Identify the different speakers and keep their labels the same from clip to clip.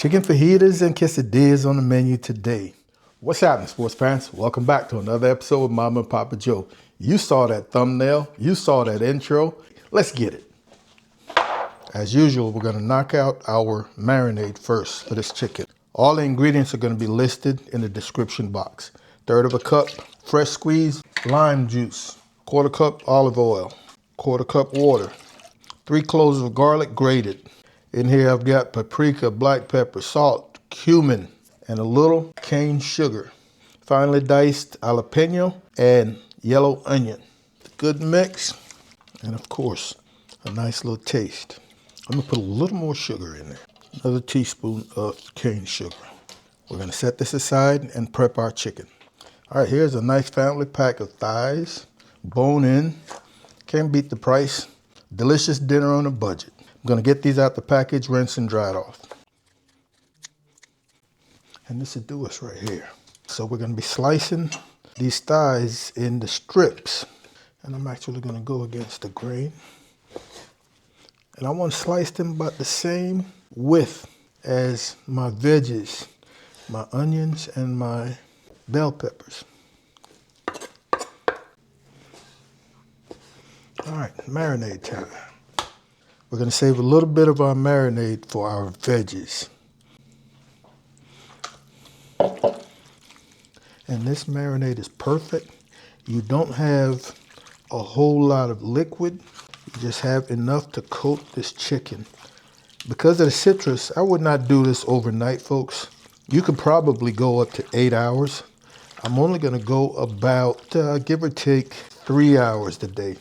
Speaker 1: Chicken fajitas and quesadillas on the menu today. What's happening, sports fans? Welcome back to another episode of Mama and Papa Joe. You saw that thumbnail. You saw that intro. Let's get it. As usual, we're going to knock out our marinade first for this chicken. All the ingredients are going to be listed in the description box. 1/3 cup fresh squeezed lime juice, 1/4 cup olive oil, 1/4 cup water, 3 cloves of garlic grated. In here I've got paprika, black pepper, salt, cumin, and a little cane sugar. Finely diced jalapeno and yellow onion. Good mix, and of course, a nice little taste. I'm gonna put a little more sugar in there. Another teaspoon of cane sugar. We're gonna set this aside and prep our chicken. All right, here's a nice family pack of thighs, bone in. Can't beat the price. Delicious dinner on a budget. I'm gonna get these out the package, rinse and dry it off. And this will do us right here. So we're gonna be slicing these thighs into strips. And I'm actually gonna go against the grain. And I want to slice them about the same width as my veggies, my onions and my bell peppers. All right, marinade time. We're gonna save a little bit of our marinade for our veggies. And this marinade is perfect. You don't have a whole lot of liquid. You just have enough to coat this chicken. Because of the citrus, I would not do this overnight, folks. You could probably go up to 8 hours. I'm only gonna go about, give or take, 3 hours today.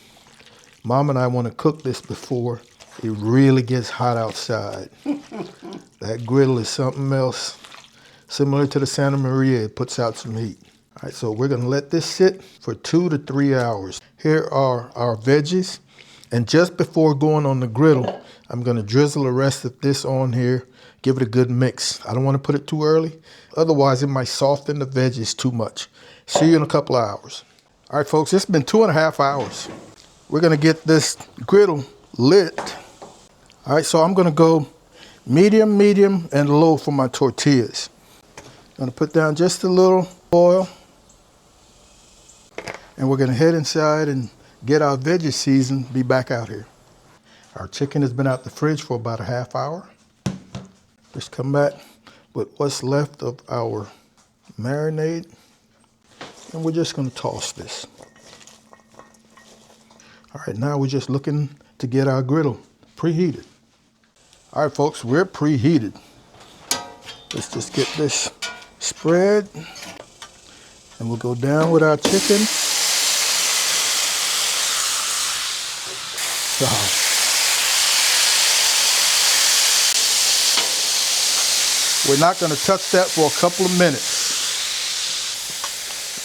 Speaker 1: Mom and I wanna cook this before it really gets hot outside. That griddle is something else. Similar to the Santa Maria, it puts out some heat. All right, so we're gonna let this sit for 2 to 3 hours. Here are our veggies. And just before going on the griddle, I'm gonna drizzle the rest of this on here, give it a good mix. I don't wanna put it too early, otherwise it might soften the veggies too much. See you in a couple of hours. All right, folks, it's been 2.5 hours. We're gonna get this griddle lit. All right, so I'm gonna go medium, and low for my tortillas. I'm gonna put down just a little oil, and we're gonna head inside and get our veggies seasoned, be back out here. Our chicken has been out the fridge for about a half hour. Just come back with what's left of our marinade, and we're just gonna toss this. All right, now we're just looking to get our griddle preheated. All right, folks, we're preheated. Let's just get this spread, and we'll go down with our chicken. Wow. We're not going to touch that for a couple of minutes.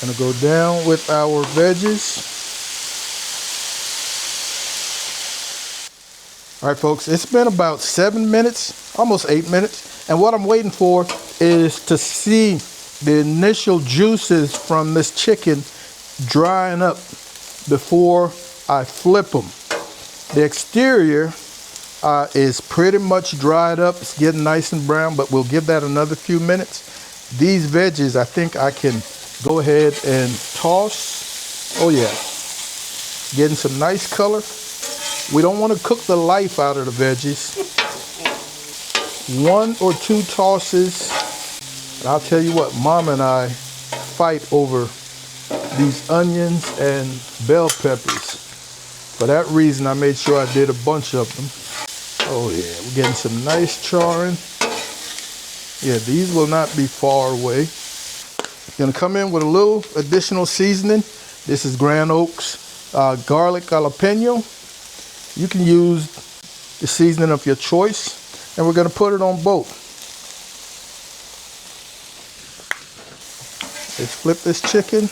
Speaker 1: Going to go down with our veggies. All right, folks, it's been about 7 minutes, almost 8 minutes. And what I'm waiting for is to see the initial juices from this chicken drying up before I flip them. The exterior is pretty much dried up. It's getting nice and brown, but we'll give that another few minutes. These veggies, I think I can go ahead and toss. Oh yeah, getting some nice color. We don't want to cook the life out of the veggies. 1 or 2 tosses. And I'll tell you what, Mom and I fight over these onions and bell peppers. For that reason, I made sure I did a bunch of them. Oh yeah, we're getting some nice charring. Yeah, these will not be far away. Gonna come in with a little additional seasoning. This is Grand Oaks garlic jalapeno. You can use the seasoning of your choice, and we're gonna put it on both. Let's flip this chicken.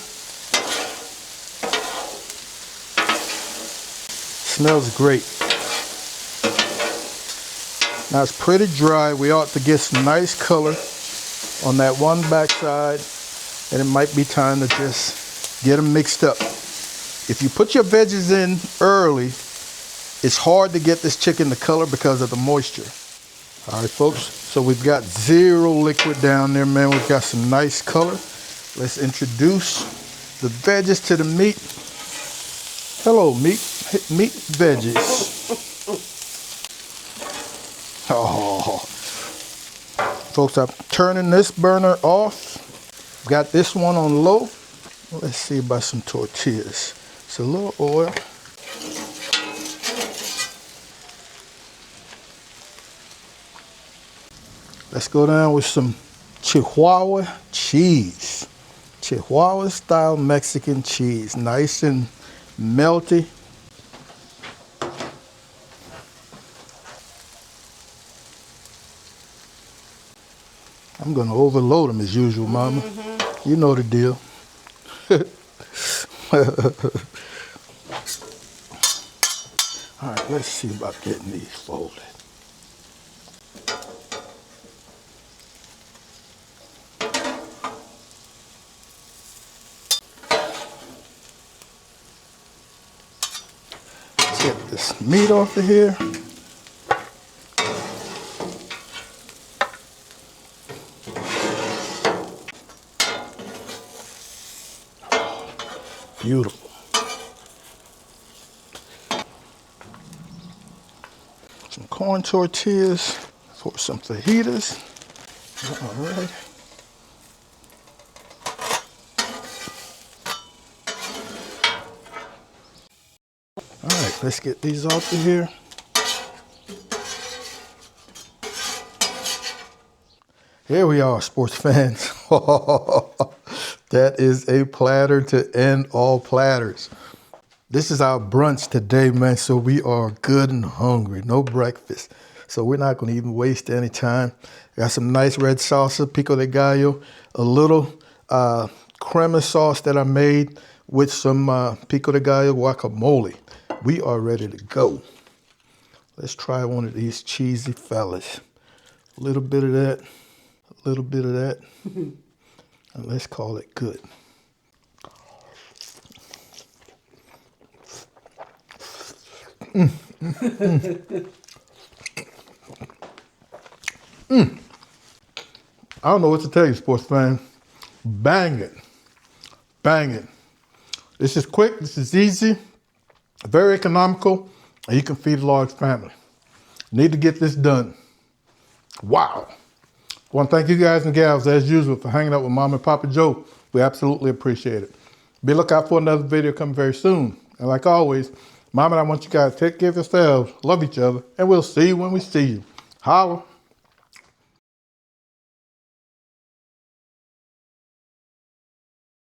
Speaker 1: Smells great. Now it's pretty dry. We ought to get some nice color on that one backside, and it might be time to just get them mixed up. If you put your veggies in early, it's hard to get this chicken the color because of the moisture. All right, folks, so we've got zero liquid down there, man. We've got some nice color. Let's introduce the veggies to the meat. Hello, meat veggies. Oh, folks, I'm turning this burner off. Got this one on low. Let's see about some tortillas. It's a little oil. Let's go down with some Chihuahua cheese. Chihuahua style Mexican cheese. Nice and melty. I'm going to overload them as usual, Mama. You know the deal. All right, let's see about getting these folded. Get this meat off of here. Beautiful. Some corn tortillas for some fajitas. All right. All right, let's get these off of here. Here we are, sports fans. That is a platter to end all platters. This is our brunch today, man, so we are good and hungry. No breakfast. So we're not going to even waste any time. Got some nice red salsa, pico de gallo, a little crema sauce that I made with some pico de gallo guacamole. We are ready to go. Let's try one of these cheesy fellas. A little bit of that, a little bit of that, and let's call it good. I don't know what to tell you, sports fan. Bang it. Bang it. This is quick, this is easy, very economical, and you can feed a large family. Need to get this done. Wow. I want to thank you guys and gals, as usual, for hanging out with Mom and Papa Joe. We absolutely appreciate it. Be lookout for another video coming very soon. And like always, Mom and I want you guys to take care of yourselves, love each other, and we'll see you when we see you. Holla.